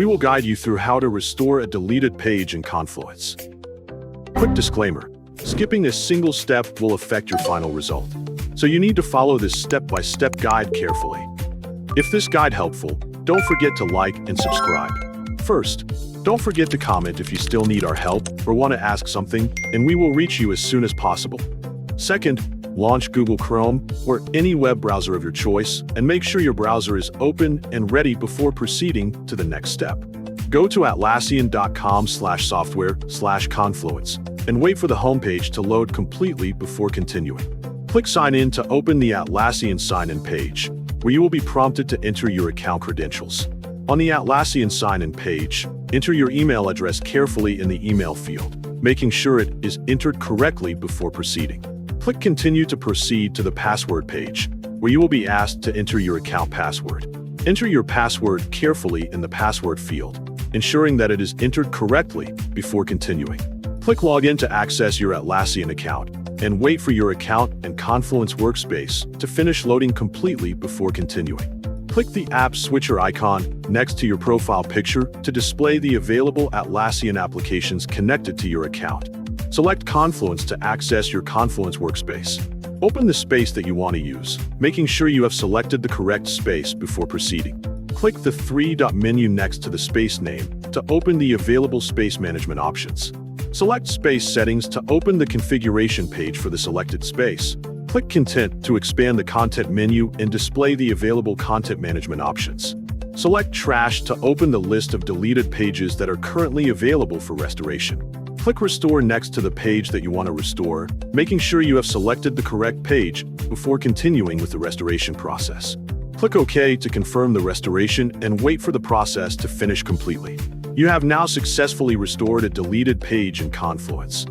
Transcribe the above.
We will guide you through how to restore a deleted page in Confluence. Quick disclaimer: skipping a single step will affect your final result, so you need to follow this step-by-step guide carefully. If this guide helpful, don't forget to like and subscribe. First, don't forget to comment if you still need our help or want to ask something, and we will reach you as soon as possible. Second, launch Google Chrome or any web browser of your choice and make sure your browser is open and ready before proceeding to the next step. Go to atlassian.com/software/confluence and wait for the homepage to load completely before continuing. Click Sign In to open the Atlassian sign-in page, where you will be prompted to enter your account credentials. On the Atlassian sign-in page, enter your email address carefully in the email field, making sure it is entered correctly before proceeding. Click Continue to proceed to the password page, where you will be asked to enter your account password. Enter your password carefully in the password field, ensuring that it is entered correctly before continuing. Click Login to access your Atlassian account, and wait for your account and Confluence workspace to finish loading completely before continuing. Click the App Switcher icon next to your profile picture to display the available Atlassian applications connected to your account. Select Confluence to access your Confluence workspace. Open the space that you want to use, making sure you have selected the correct space before proceeding. Click the three-dot menu next to the space name to open the available space management options. Select Space Settings to open the configuration page for the selected space. Click Content to expand the content menu and display the available content management options. Select Trash to open the list of deleted pages that are currently available for restoration. Click Restore next to the page that you want to restore, making sure you have selected the correct page before continuing with the restoration process. Click OK to confirm the restoration and wait for the process to finish completely. You have now successfully restored a deleted page in Confluence.